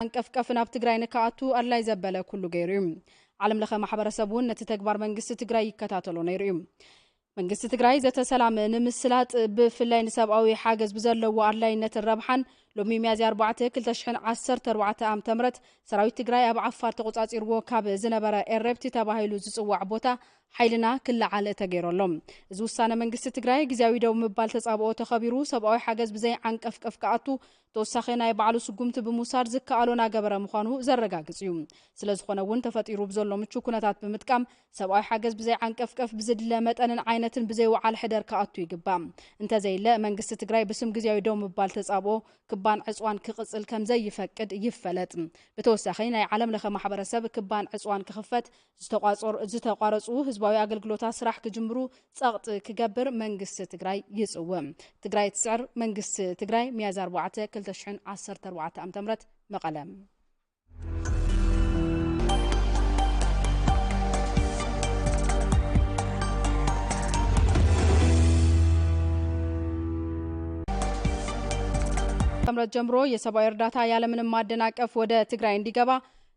አንቀፍቀፍ ናብ ትግራይ ንካኣቱ አድላይ ዘበለ ኩሉ ገይሩ ዓለም ለኸ ማሕበረሰቡን ነቲ ተግባር መንግስቲ ትግራይ ይከታተሎ ነይሩ መንግስቲ ትግራይ ዘተሰላም ንምስላጥ ብፍላይ ንሰብኣዊ ሓገዝ ብዘለዎ አድላይነት ረብሓን ሎሚ ሚያዝያ 4 2014 ዓ.ም ሰራዊት ትግራይ ኣብ ዓፋር ተቆጻጺርዎ ካብ ዝነበረ ኤረብቲ ተባሂሉ ዝጽዋዕ ቦታ ሓይልና ክልዓለ ተገይሮሎም እዚ ውሳነ መንግስቲ ትግራይ ግዝያዊ ደው ምባል ተጻብኦ ተኸቢሩ ሰብኣዊ ሓገዝ ብዘይ ዓንቀፍቀፍ ከኣቱ ተወሳኺ ናይ ባዕሉ ስጉምቲ ብምውሳድ ዝከኣሎና ገበረ ምዃኑ ዘረጋግጽ እዩ ስለዝኾነ እውን ተፈጢሩ ብዘሎ ምቹ ኩነታት ብምጥቃም ሰብኣዊ ሓገዝ ብዘይ ዓንቀፍቀፍ ብዝድለ መጠንን ዓይነትን ብዘይ ወዓል ሕደር ከኣቱ ይግባእ እንተዘይለ መንግስቲ ትግራይ ብስም ግዝያዊ ደው ምባል ተጻብኦ ክባን ዕጽዋን ክቅጽል ከም ዘይፈቅድ ይፈለጥ በተወሳኺ ናይ ዓለም ለኸ ማሕበረሰብ ክባን ዕጽዋን ክኽፈት ዝተቋረጹ ህዝባዊ አገልግሎታት ስራሕ ክጅምሩ ጸቕጥ ክገብር መንግስቲ ትግራይ ይጽውም ትግራይ ትስዕር መንግስቲ ትግራይ ሚያዝያ 4 2014 ዓ.ም መቐለም ተምረት ጀምሮ የሰብአዊ እርዳታ ያለምንም ማደናቀፍ ወደ ትግራይ እንዲገባ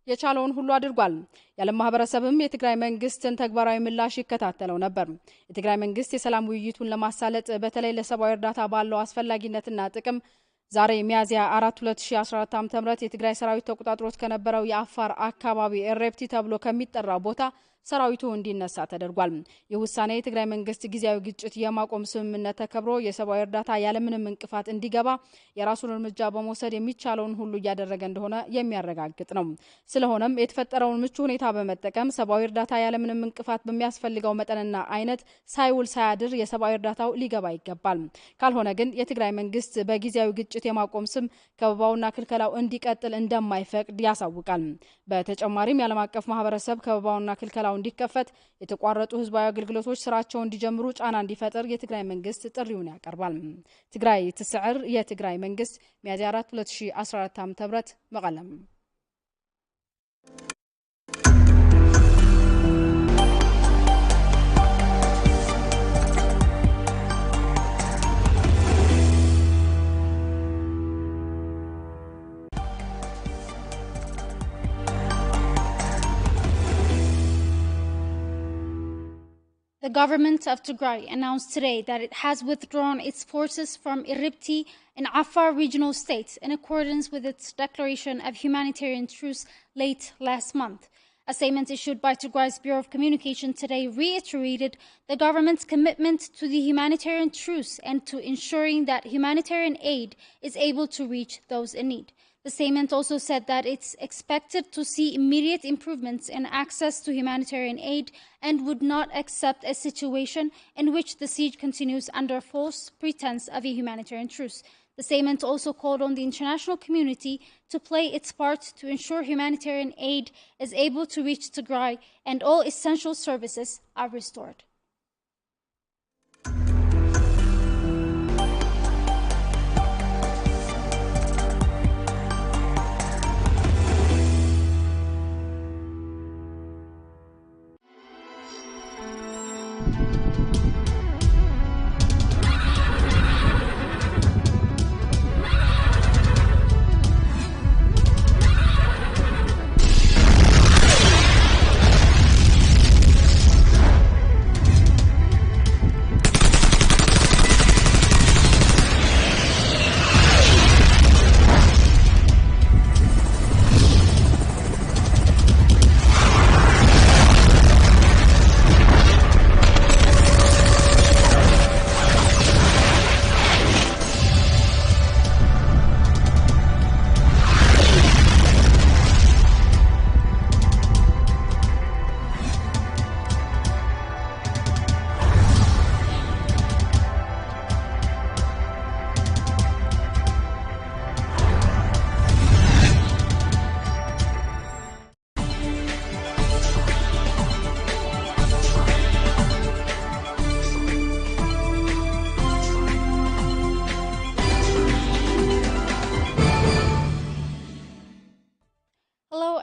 የቻለውን ሁሉ አድርጓል ያለ ማህበረሰብም የትግራይ መንግስትን ተግባራዊ ምላሽ ይከታተለው ነበር የትግራይ መንግስት የሰላም ውይይቱን ለማሳለጥ በተለይ ለሰብአዊ እርዳታ ባለው አስፈላጊነትና ጥቅም ዛሬ ሚያዝያ 4 2014 ዓ.ም የትግራይ ሰራዊት ተቆጣጥሮት ከነበረው የአፋር አካባቢ ኤረብቲ ተብሎ ከሚጠራው ቦታ ሰራዊቱ እንዲነሳ ተደርጓል የውሳኔ የትግራይ መንግስት ጊዜያዊ ግጭት የማቆም ስምምነት ተከብሮ የሰብአዊ እርዳታ ያለምንም እንቅፋት እንዲገባ የራሱን እርምጃ በመውሰድ የሚቻለውን ሁሉ እያደረገ እንደሆነ የሚያረጋግጥ ነው ስለሆነም የተፈጠረውን ምቹ ሁኔታ በመጠቀም ሰብአዊ እርዳታ ያለምንም እንቅፋት በሚያስፈልገው መጠንና አይነት ሳይውል ሳያድር የሰብአዊ እርዳታው ሊገባ ይገባል ካልሆነ ግን የትግራይ መንግስት በጊዜያዊ ግጭት የማቆም ስም ከበባውና ክልከላው እንዲቀጥል እንደማይፈቅድ ያሳውቃል በተጨማሪም የዓለም አቀፍ ማህበረሰብ ከበባውና ክልከላው እንዲከፈት የተቋረጡ ህዝባዊ አገልግሎቶች ስራቸው እንዲጀምሩ ጫና እንዲፈጠር የትግራይ መንግስት ጥሪውን ያቀርባል ትግራይ ትስዕር የትግራይ መንግስት ሚያዝያ 4 2014 ዓ.ም መቀለም The government of Tigray announced today that it has withdrawn its forces from Iribti and Afar regional states in accordance with its declaration of humanitarian truce late last month. A statement issued by Tigray's Bureau of Communication today reiterated the government's commitment to the humanitarian truce and to ensuring that humanitarian aid is able to reach those in need. The statement also said that it's expected to see immediate improvements in access to humanitarian aid and would not accept a situation in which the siege continues under false pretense of a humanitarian truce. The statement also called on the international community to play its part to ensure humanitarian aid is able to reach Tigray and all essential services are restored.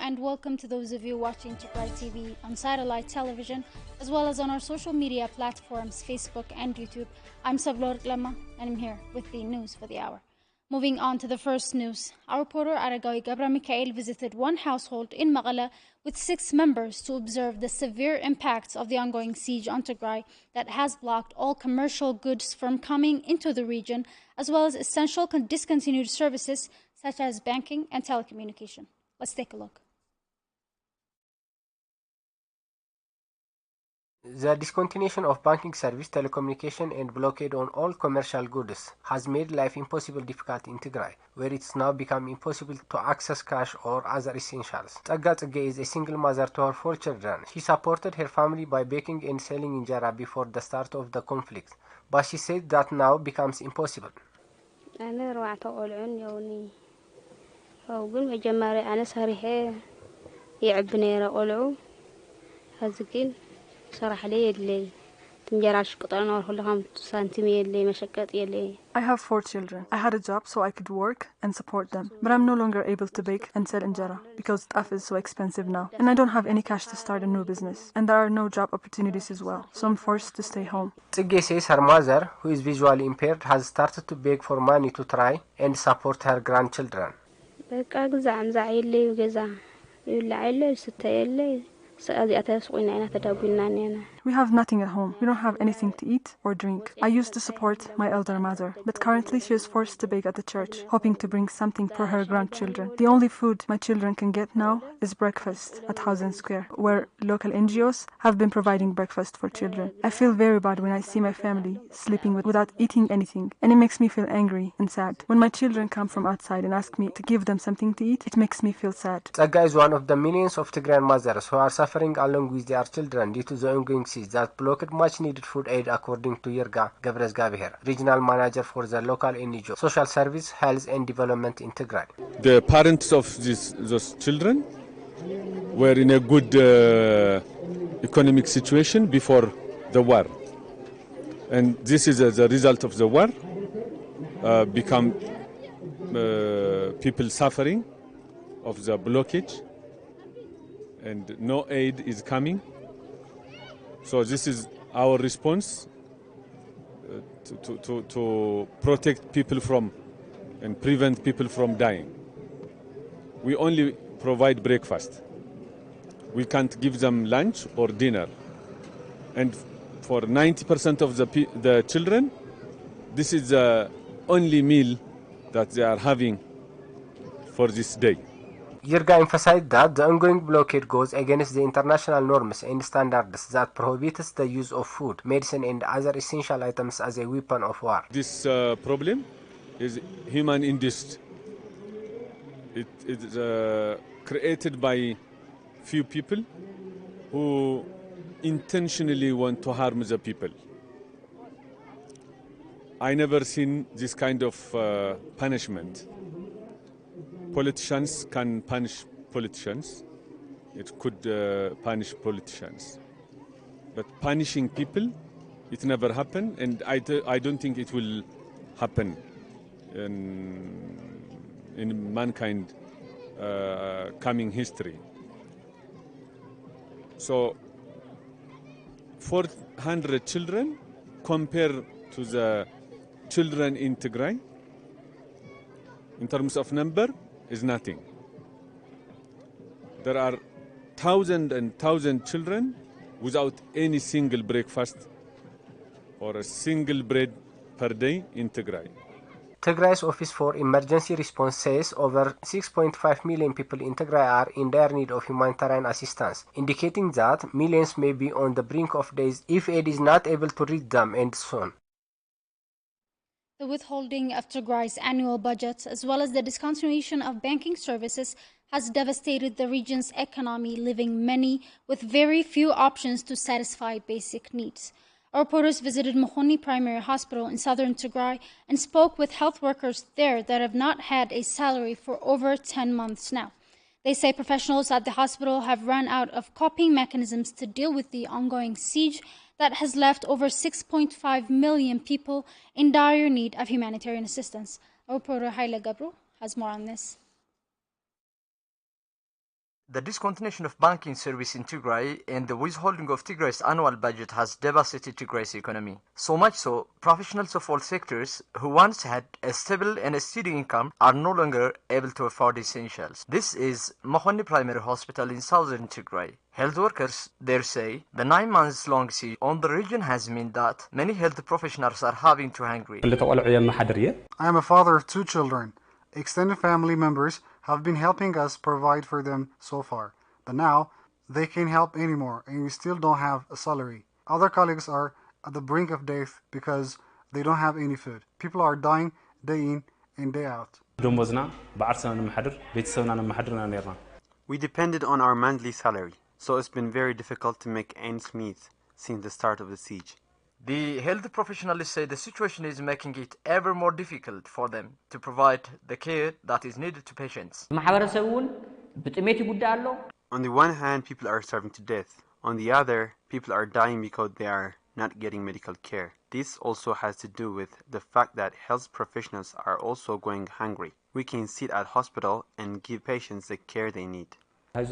and welcome to those of you watching Tigrai TV on satellite television, as well as on our social media platforms, Facebook and YouTube. I'm Sablor Lema, and I'm here with the news for the hour. Moving on to the first news, our reporter Aragawi Gabra Mikhail visited one household in Magala with 6 members to observe the severe impacts of the ongoing siege on Tigray that has blocked all commercial goods from coming into the region, as well as essential discontinued services such as banking and telecommunication. Let's take a look. The discontinuation of banking service, telecommunication and blockade on all commercial goods has made life impossible difficult in Tigray, where it's now become impossible to access cash or other essentials. Tiggai is a single mother to her 4 children. She supported her family by baking and selling injera before the start of the conflict, but she said that now becomes impossible. I have 4 children. I had a job so I could work and support them, but I'm no longer able to bake and sell injera because stuff is so expensive now, and I don't have any cash to start a new business, and there are no job opportunities as well, so I'm forced to stay home. Tiggai says her mother, who is visually impaired, has started to beg for money to try and support her grandchildren. We have nothing at home. We don't have anything to eat or drink. I used to support my elder mother, but currently she is forced to bake at the church, hoping to bring something for her grandchildren. The only food my children can get now is breakfast at Housing Square, where local NGOs have been providing breakfast for children. I feel very bad when I see my family sleeping without eating anything, and it makes me feel angry and sad. When my children come from outside and ask me to give them something to eat, it makes me feel sad. Tiggai is one of the millions of Tigrayan mothers who are suffering along with their children due to the ongoing siege that blocked much needed food aid, according to Yirga Gabrezgabiher, regional manager for the local NGO Social Service, Health and Development in Tigray. The parents of those children were in a good economic situation before the war, and this is as a result of the war become people suffering of the blockage, and no aid is coming. So this is our response to protect people from and prevent people from dying. We only provide breakfast. We can't give them lunch or dinner. And for 90% of the children, this is the only meal that they are having for this day. Yirga emphasized that the ongoing blockade goes against the international norms and standards that prohibits the use of food, medicine and other essential items as a weapon of war. This problem is human-induced. It is created by few people who intentionally want to harm the people. I never seen this kind of punishment. Politicians can punish politicians. It could punish politicians. But punishing people, it never happened, and I don't think it will happen in mankind coming history. So 400 children compared to the children in Tigray, in terms of number, is nothing. There are thousands and thousands of children without any single breakfast or a single bread per day in Tigray. Tigray's Office for Emergency Response says over 6.5 million people in Tigray are in dire need of humanitarian assistance, indicating that millions may be on the brink of death if aid is not able to reach them and soon. The withholding of Tigray's annual budget, as well as the discontinuation of banking services, has devastated the region's economy, leaving many with very few options to satisfy basic needs. Our reporters visited Mohoni Primary Hospital in southern Tigray and spoke with health workers there that have not had a salary for over 10 months now. They say professionals at the hospital have run out of coping mechanisms to deal with the ongoing siege that has left over 6.5 million people in dire need of humanitarian assistance. Our reporter Haile Gabru has more on this. The discontinuation of banking service in Tigray and the withholding of Tigray's annual budget has devastated Tigray's economy. So much so, professionals of all sectors who once had a stable and a steady income are no longer able to afford essentials. This is Mahoni Primary Hospital in southern Tigray. Health workers there say the 9 months long siege on the region has meant that many health professionals are having to hungry. I am a father of 2 children. Extended family members have been helping us provide for them so far, but now they can't help anymore and we still don't have a salary. Other colleagues are at the brink of death because they don't have any food. People are dying day in and day out. We depended on our monthly salary, so it's been very difficult to make ends meet since the start of the siege. The health professionals say the situation is making it ever more difficult for them to provide the care that is needed to patients. On the one hand, people are starving to death. On the other, people are dying because they are not getting medical care. This also has to do with the fact that health professionals are also going hungry. We can sit at hospital and give patients the care they need. This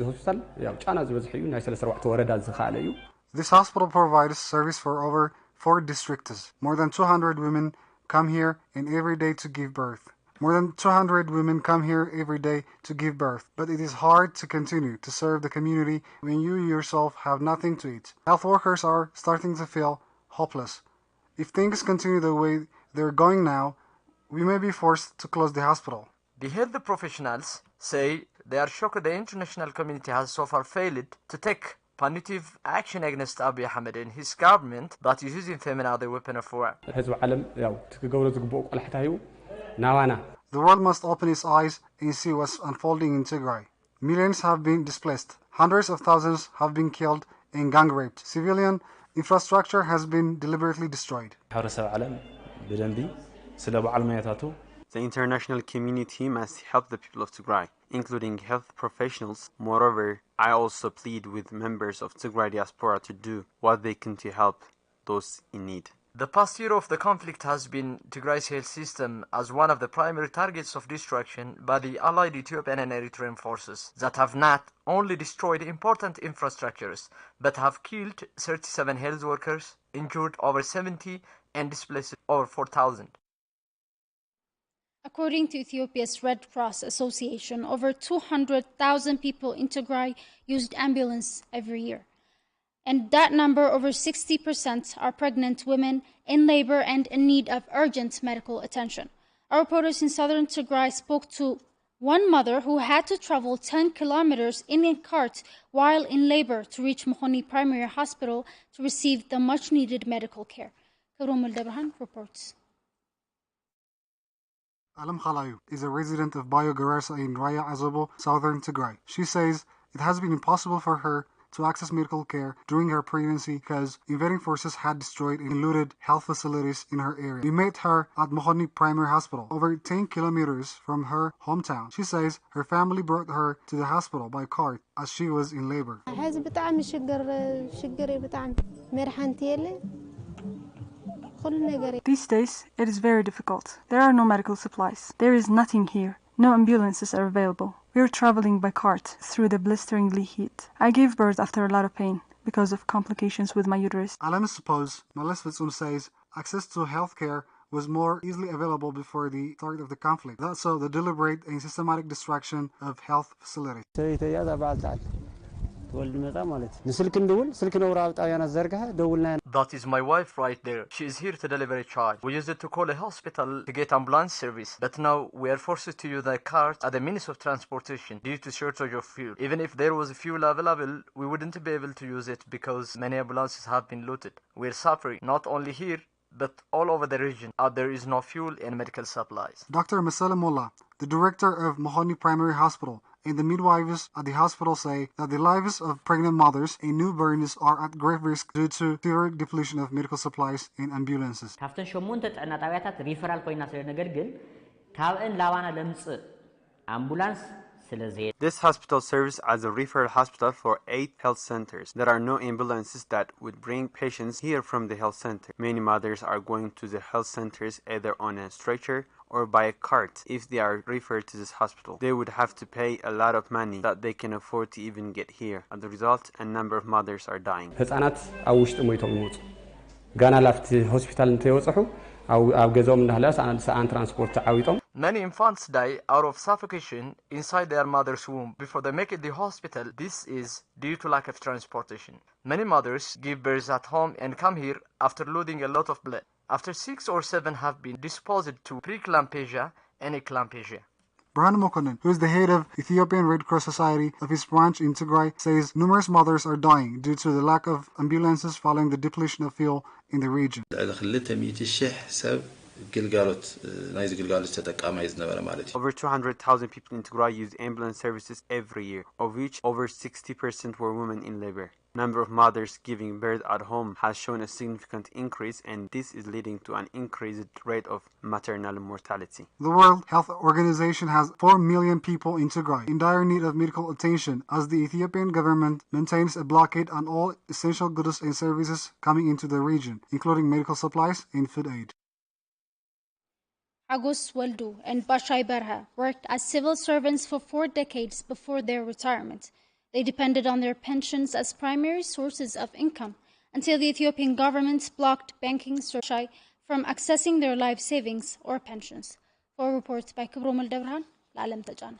hospital provides service for over 4 districts. More than 200 women come here and every day to give birth. But it is hard to continue to serve the community when you yourself have nothing to eat. Health workers are starting to feel hopeless. If things continue the way they're going now, we may be forced to close the hospital. The health professionals say they are shocked the international community has so far failed to take punitive action against Abiy Ahmed and his government that is using famine as a weapon of war. The world must open its eyes and see what's unfolding in Tigray. Millions have been displaced. Hundreds of thousands have been killed and gang raped. Civilian infrastructure has been deliberately destroyed. The international community must help the people of Tigray, including health professionals. Moreover, I also plead with members of Tigray diaspora to do what they can to help those in need. The past year of the conflict has been Tigray's health system as one of the primary targets of destruction by the allied Ethiopian and Eritrean forces that have not only destroyed important infrastructures but have killed 37 health workers, injured over 70 and displaced over 4,000. According to Ethiopia's Red Cross Association, over 200,000 people in Tigray used ambulance every year. And that number, over 60%, are pregnant women in labor and in need of urgent medical attention. Our reporters in southern Tigray spoke to one mother who had to travel 10 kilometers in a cart while in labor to reach Mahoni Primary Hospital to receive the much-needed medical care. Karomel Debrahan reports. Alam Khalayu is a resident of Bayo Garasa in Raya Azobo, southern Tigray. She says it has been impossible for her to access medical care during her pregnancy because invading forces had destroyed and looted health facilities in her area. We met her at Mahoni Primary Hospital, over 10 kilometers from her hometown. She says her family brought her to the hospital by cart as she was in labor. These days, it is very difficult. There are no medical supplies. There is nothing here. No ambulances are available. We are traveling by cart through the blisteringly heat. I gave birth after a lot of pain because of complications with my uterus. Alam suppose Malis Vitsum says access to health care was more easily available before the start of the conflict. That's so the deliberate and systematic destruction of health facilities. That is my wife right there. She is here to deliver a child. We used to call a hospital to get ambulance service, but now we are forced to use the cart as a means of transportation due to shortage of fuel. Even if there was fuel available, we wouldn't be able to use it because many ambulances have been looted. We are suffering not only here, but all over the region. There is no fuel and medical supplies. Dr. Masala Mullah, the director of Mahoni Primary Hospital, and the midwives at the hospital say that the lives of pregnant mothers and newborns are at grave risk due to severe depletion of medical supplies and ambulances. This hospital serves as a referral hospital for 8 health centers. There are no ambulances that would bring patients here from the health center. Many mothers are going to the health centers either on a stretcher or by a cart if they are referred to this hospital. They would have to pay a lot of money that they can afford to even get here. As a result, a number of mothers are dying. ህፃናት ኣብ ውሽጢ ሞይቶም ይመፁ ጋና ላፍቲ ሆስፒታል እንተይወፅሑ ኣብ ገዛኦም እንዳህላ ሰዓን ትራንስፖርት ተዓዊጦም Many infants die out of suffocation inside their mother's womb before they make it to the hospital. This is due to lack of transportation. Many mothers give birth at home and come here after losing a lot of blood. After 6 or 7 have been disposed to preeclampsia and eclampsia. Burhan Mokonnen, who is the head of Ethiopian Red Cross Society of his branch in Tigray, says numerous mothers are dying due to the lack of ambulances following the depletion of fuel in the region. Over 200,000 people in Tigray use ambulance services every year, of which over 60% were women in labor. Number of mothers giving birth at home has shown a significant increase, and this is leading to an increased rate of maternal mortality. The World Health Organization has 4 million people in Tigray in dire need of medical attention as the Ethiopian government maintains a blockade on all essential goods and services coming into the region, including medical supplies and food aid. Agus Waldu and Bashai Barha worked as civil servants for 4 decades before their retirement. They depended on their pensions as primary sources of income until the Ethiopian government blocked banking Shai from accessing their life savings or pensions. For reports by Kibrom Al-Dabrhan, La'alam Tajan.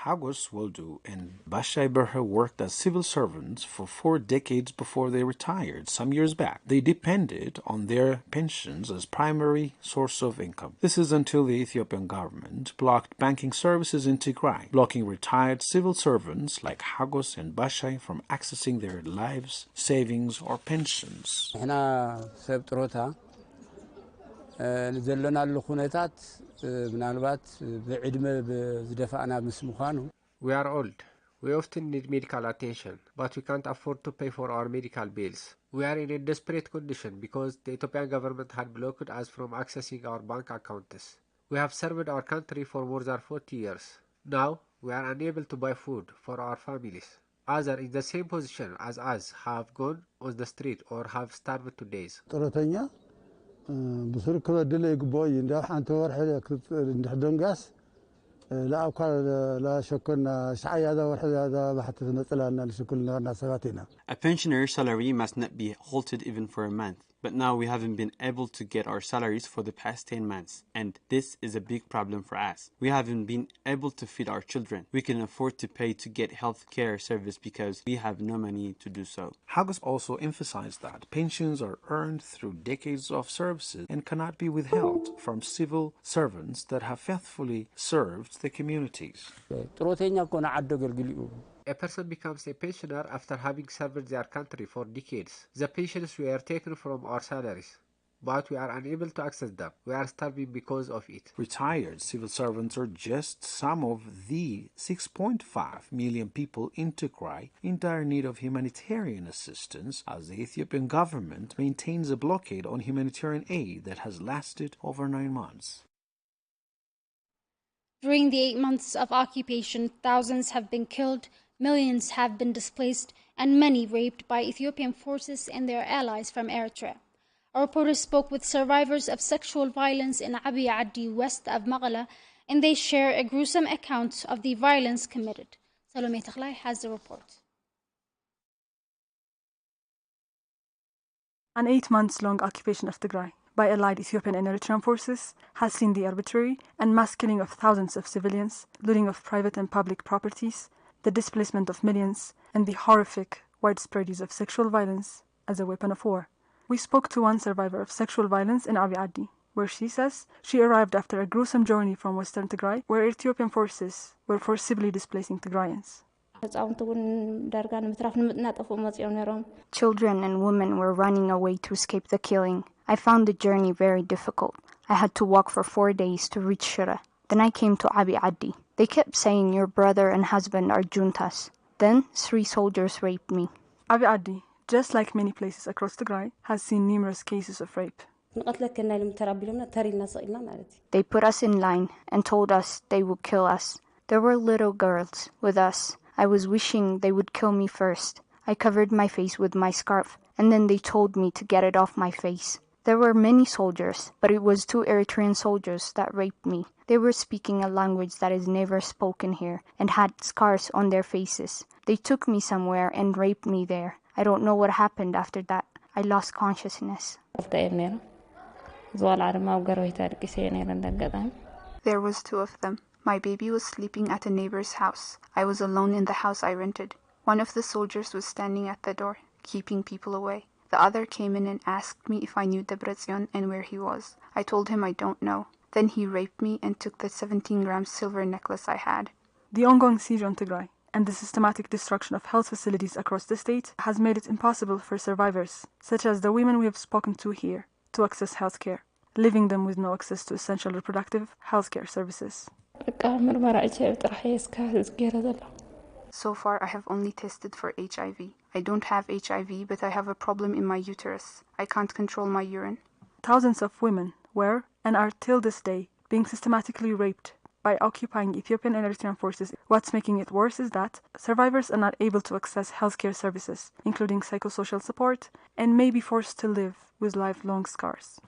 Hagos Waldu and Bashai Berha worked as civil servants for 4 decades before they retired some years back. They depended on their pensions as primary source of income. This is until the Ethiopian government blocked banking services in Tigray, blocking retired civil servants like Hagos and Bashai from accessing their lives, savings, or pensions. We are old. We often need medical attention, but we can't afford to pay for our medical bills. We are in a desperate condition because the Ethiopian government had blocked us from accessing our bank accounts. We have served our country for more than 40 years. Now, we are unable to buy food for our families. Others in the same position as us have gone on the street or have starved to death. A pensioner's salary must not be halted even for a month. But now we haven't been able to get our salaries for the past 10 months, and this is a big problem for us. We haven't been able to feed our children. We can afford to pay to get health care service because we have no money to do so. Hagos also emphasized that pensions are earned through decades of services and cannot be withheld from civil servants that have faithfully served the communities. A person becomes a pensioner after having served their country for decades. The pensions were taken from our salaries, but we are unable to access them. We are starving because of it. Retired civil servants are just some of the 6.5 million people in Tigray in dire need of humanitarian assistance, as the Ethiopian government maintains a blockade on humanitarian aid that has lasted over 9 months. During the 8 months of occupation, thousands have been killed, millions have been displaced, and many raped by Ethiopian forces and their allies from Eritrea. Our reporter spoke with survivors of sexual violence in Abiy Addi, west of Magala, and they share a gruesome account of the violence committed. Salome Tigrai has the report. An 8-month-long occupation of Tigray by allied Ethiopian and Eritrean forces has seen the arbitrary and mass killing of thousands of civilians, looting of private and public properties, the displacement of millions, and the horrific widespread use of sexual violence as a weapon of war. We spoke to one survivor of sexual violence in Abiy Addi, where she says she arrived after a gruesome journey from western Tigray, where Ethiopian forces were forcibly displacing Tigrayans. Children and women were running away to escape the killing. I found the journey very difficult. I had to walk for 4 days to reach Shira. Then I came to Abiy Addi. They kept saying your brother and husband are juntas. Then 3 soldiers raped me. Abiy Addi, just like many places across Tigray, has seen numerous cases of rape. They put us in line and told us they would kill us. There were little girls with us. I was wishing they would kill me first. I covered my face with my scarf, and then they told me to get it off my face. There were many soldiers, but it was 2 Eritrean soldiers that raped me. They were speaking a language that is never spoken here and had scars on their faces. They took me somewhere and raped me there. I don't know what happened after that. I lost consciousness. There was 2 of them. My baby was sleeping at a neighbor's house. I was alone in the house I rented. One of the soldiers was standing at the door, keeping people away. The other came in and asked me if I knew Debretsion and where he was. I told him I don't know. Then he raped me and took the 17-gram silver necklace I had. The ongoing siege on Tigray and the systematic destruction of health facilities across the state has made it impossible for survivors, such as the women we have spoken to here, to access healthcare, leaving them with no access to essential reproductive healthcare services. So far, I have only tested for HIV. I don't have HIV, but I have a problem in my uterus. I can't control my urine. Thousands of women were and are till this day being systematically raped by occupying Ethiopian and Eritrean forces. What's making it worse is that survivors are not able to access healthcare services, including psychosocial support, and may be forced to live with lifelong scars.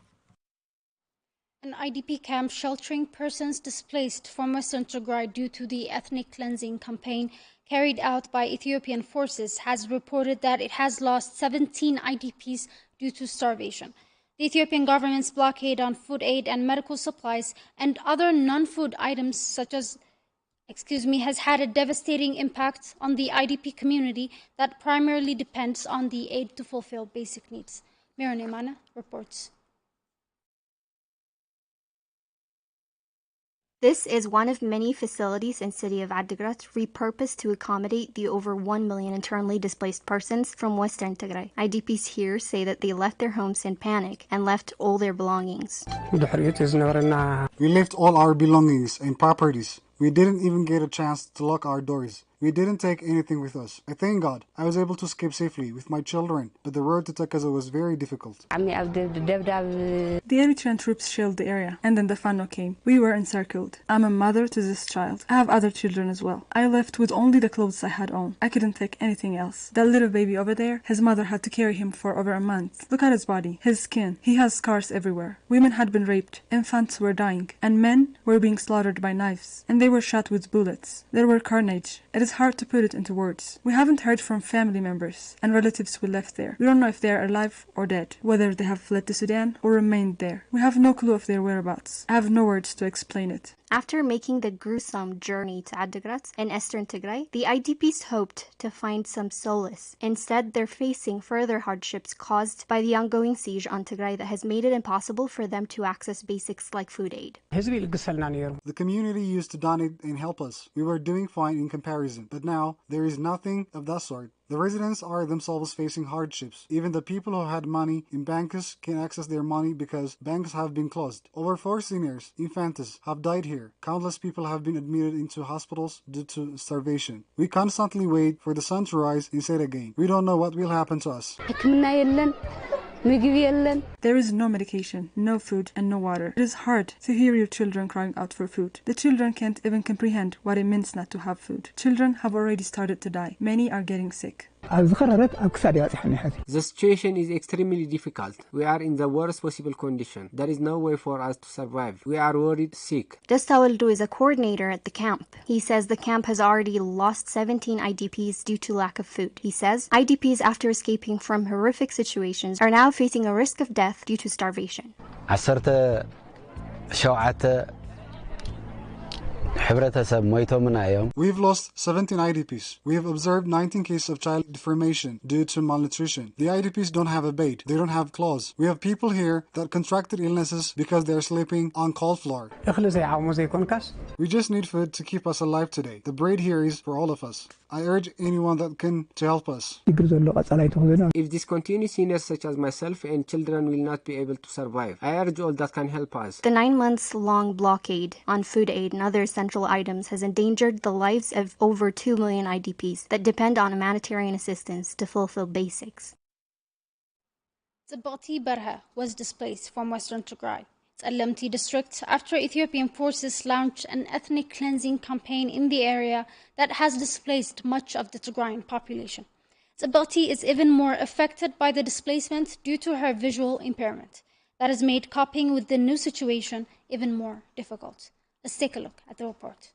An IDP camp sheltering persons displaced from Western Tigray due to the ethnic cleansing campaign carried out by Ethiopian forces has reported that it has lost 17 IDPs due to starvation. The Ethiopian government's blockade on food aid and medical supplies and other non-food items has had a devastating impact on the IDP community that primarily depends on the aid to fulfill basic needs. Miran Imana reports. This is one of many facilities in city of Adigrat repurposed to accommodate the over 1 million internally displaced persons from Western Tigray. IDPs here say that they left their homes in panic and left all their belongings. We left all our belongings and properties. We didn't even get a chance to lock our doors. We didn't take anything with us. I thank God I was able to escape safely with my children, but the road to Takaza was very difficult. The Eritrean troops shelled the area, and then the Fano came. We were encircled. I'm a mother to this child. I have other children as well. I left with only the clothes I had on. I couldn't take anything else. That little baby over there, his mother had to carry him for over a month. Look at his body, his skin. He has scars everywhere. Women had been raped, infants were dying, and men were being slaughtered by knives, and they were shot with bullets. There were carnage. It is hard to put it into words. We haven't heard from family members and relatives we left there. We don't know if they are alive or dead, whether they have fled to Sudan or remained there. We have no clue of their whereabouts. I have no words to explain it. After making the gruesome journey to Adigrat in Eastern Tigray, the IDPs hoped to find some solace. Instead, they're facing further hardships caused by the ongoing siege on Tigray that has made it impossible for them to access basics like food aid. The community used to donate and help us. We were doing fine in comparison, but now there is nothing of that sort. The residents are themselves facing hardships. Even the people who had money in banks can't access their money because banks have been closed. Over 4 seniors, infantes, have died here. Countless people have been admitted into hospitals due to starvation. We constantly wait for the sun to rise and set again. We don't know what will happen to us. There is no medication, no food, and no water. It is hard to hear your children crying out for food. The children can't even comprehend what it means not to have food. Children have already started to die. Many are getting sick. The situation is extremely difficult. We are in the worst possible condition. There is no way for us to survive. We are worried sick. Destawaldu is a coordinator at the camp. He says the camp has already lost 17 IDPs due to lack of food. He says IDPs, after escaping from horrific situations, are now facing a risk of death due to starvation. We've lost 17 IDPs. We have observed 19 cases of child deformation due to malnutrition. The IDPs don't have a bed. They don't have clothes. We have people here that contracted illnesses because they're sleeping on cold floor. We just need food to keep us alive today. The bread here is for all of us. I urge anyone that can to help us. If this continues, seniors such as myself and children will not be able to survive. I urge all that can help us. The 9-month-long blockade on food aid and other essential items has endangered the lives of over 2 million IDPs that depend on humanitarian assistance to fulfill basics. Zabati Barha was displaced from Western Tigray, Alamti district, after Ethiopian forces launched an ethnic cleansing campaign in the area that has displaced much of the Tigrayan population. Zabati is even more affected by the displacement due to her visual impairment. That has made coping with the new situation even more difficult. Let's take a look at the report.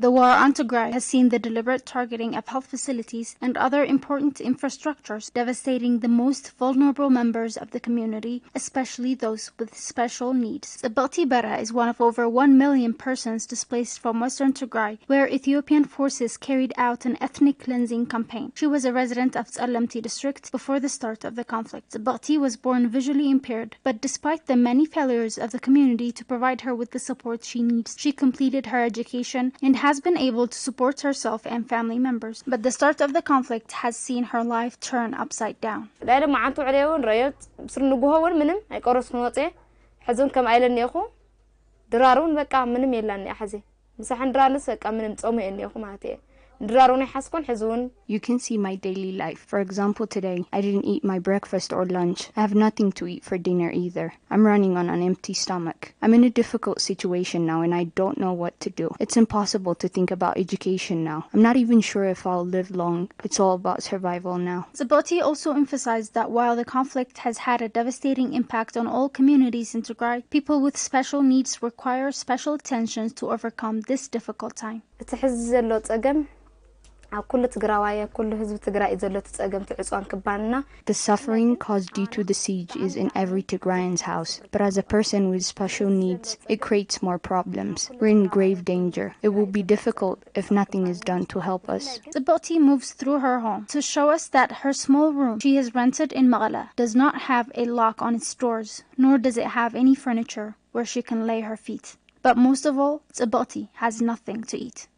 The war on Tigray has seen the deliberate targeting of health facilities and other important infrastructures, devastating the most vulnerable members of the community, especially those with special needs. Zabati Bara is one of over 1 million persons displaced from western Tigray, where Ethiopian forces carried out an ethnic cleansing campaign. She was a resident of Tsalamti district before the start of the conflict. Zabati was born visually impaired, but despite the many failures of the community to provide her with the support she needs, she completed her education and has been able to support herself and family members. But the start of the conflict has seen her life turn upside down. You can see my daily life. For example, today, I didn't eat my breakfast or lunch. I have nothing to eat for dinner either. I'm running on an empty stomach. I'm in a difficult situation now and I don't know what to do. It's impossible to think about education now. I'm not even sure if I'll live long. It's all about survival now. Zaboti also emphasized that while the conflict has had a devastating impact on all communities in Tigray, people with special needs require special attention to overcome this difficult time. The suffering caused due to the siege is in every Tigrayan's house, but as a person with special needs, it creates more problems. We're in grave danger. It will be difficult if nothing is done to help us. Zaboti moves through her home to show us that her small room she has rented in Magala does not have a lock on its doors, nor does it have any furniture where she can lay her feet. But most of all, Zaboti has nothing to eat.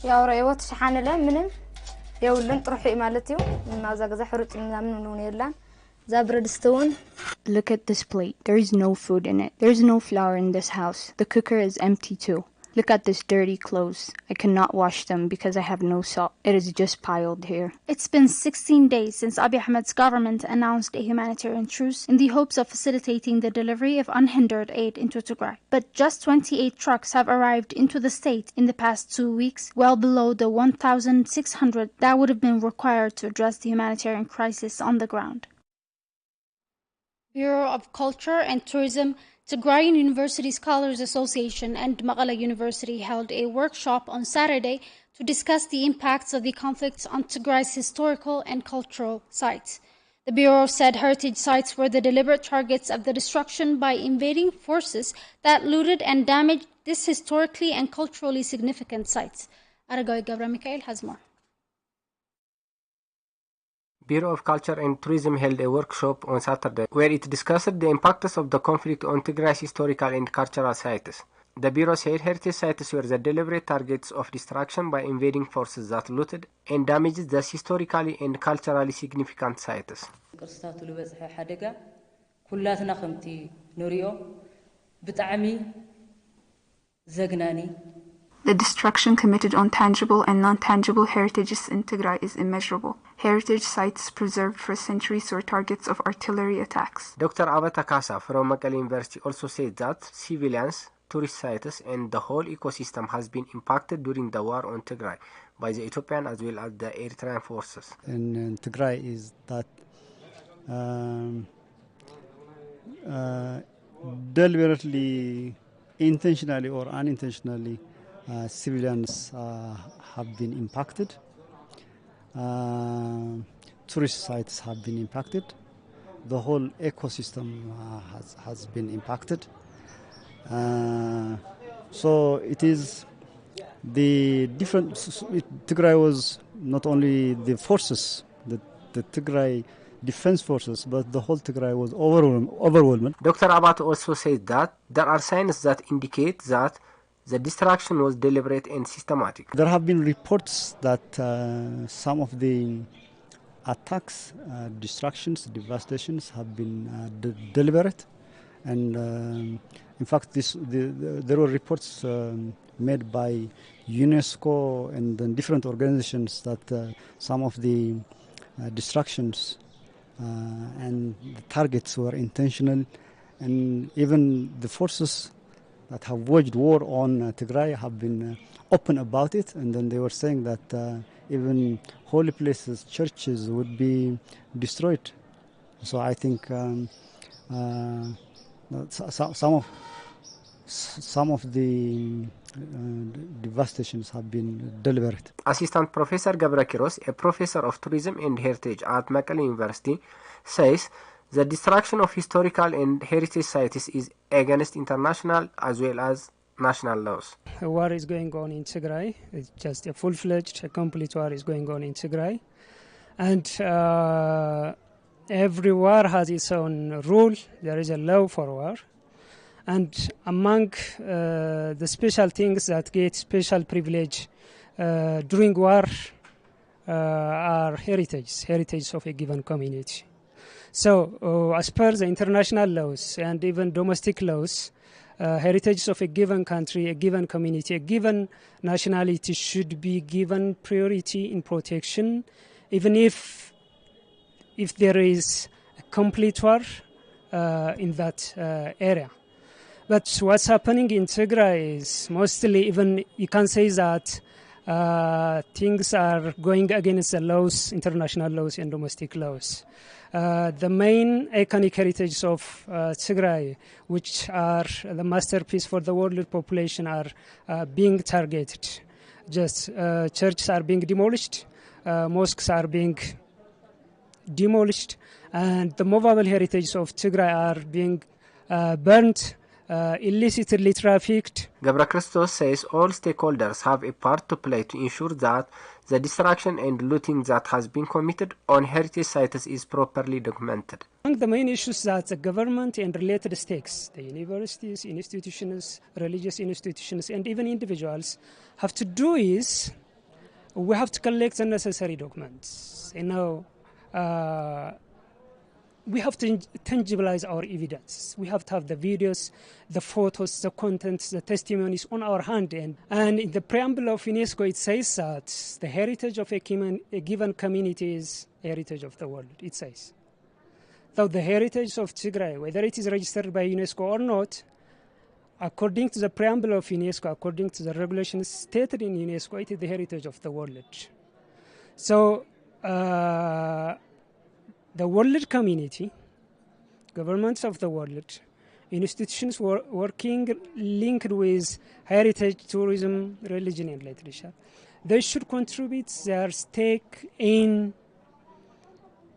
ያው ረይወት ሸሓነለ ምንም የውልን ጥሩሕ ማለትዩ እናዛ ገዛ ሕሩጭ ምናምን ነው የላን ዛብረድስተውን Look at this plate. There is no food in it. There is no flour in this house. The cooker is empty too. Look at this dirty clothes. I cannot wash them because I have no salt. It is just piled here. It's been 16 days since Abiy Ahmed's government announced a humanitarian truce in the hopes of facilitating the delivery of unhindered aid into Tigray. But just 28 trucks have arrived into the state in the past 2 weeks, well below the 1,600 that would have been required to address the humanitarian crisis on the ground. Bureau of Culture and Tourism, Tigrayan University Scholars Association and Magala University held a workshop on Saturday to discuss the impacts of the conflicts on Tigray's historical and cultural sites. The Bureau said heritage sites were the deliberate targets of the destruction by invading forces that looted and damaged these historically and culturally significant sites. Aragawi Gabra Mikhail has more. Bureau of Culture and Tourism held a workshop on Saturday where it discussed the impacts of the conflict on Tigray's historical and cultural sites. The Bureau said heritage sites were the deliberate targets of destruction by invading forces that looted and damaged the historically and culturally significant sites. The destruction committed on tangible and non-tangible heritages in Tigray is immeasurable. Heritage sites preserved for centuries were targets of artillery attacks. Dr. Abata Kasa from Makale University also said that civilians, tourist sites, and the whole ecosystem has been impacted during the war on Tigray by the Ethiopian as well as the Eritrean forces. In Tigray is that deliberately, intentionally or unintentionally, civilians have been impacted. Tourist sites have been impacted. The whole ecosystem has been impacted. So it is the different. Tigray was not only the forces, the Tigray defense forces, but the whole Tigray was overwhelmed. Dr. Abat also said that there are signs that indicate that the destruction was deliberate and systematic. There have been reports that some of the attacks, destructions, devastations have been deliberate, and in fact, there were reports made by UNESCO and different organizations that some of the destructions and the targets were intentional and even the forces that have waged war on Tigray have been open about it, and then they were saying that even holy places, churches would be destroyed. So I think some of the devastations have been deliberate. Assistant Professor Gabra Kiros, a professor of tourism and heritage at Mekelle University, says the destruction of historical and heritage sites is against international as well as national laws. A war is going on in Tigray. It's just a full-fledged, a complete war is going on in Tigray. And every war has its own rule. There is a law for war. And among the special things that get special privilege during war are heritage of a given community. So as per the international laws and even domestic laws, heritage of a given country, a given community, a given nationality should be given priority in protection, even if there is a complete war in that area. But what's happening in Tigray is mostly, even you can say that things are going against the laws, international laws and domestic laws. The main iconic heritage of Tigray, which are the masterpiece for the world population, are being targeted. Just churches are being demolished, mosques are being demolished, and the movable heritage of Tigray are being burnt, illicitly trafficked. Gabra Christos says all stakeholders have a part to play to ensure that the destruction and looting that has been committed on heritage sites is properly documented. Among the main issues that the government and related stakes, the universities, institutions, religious institutions, and even individuals have to do is we have to collect the necessary documents. We have to tangibilize our evidence. We have to have the videos, the photos, the contents, the testimonies on our hand. And in the preamble of UNESCO, it says that the heritage of a given community is heritage of the world, it says. So the heritage of Tigray, whether it is registered by UNESCO or not, according to the preamble of UNESCO, according to the regulations stated in UNESCO, it is the heritage of the world. So, the world community, governments of the world, institutions working linked with heritage, tourism, religion, and literature, they should contribute their stake in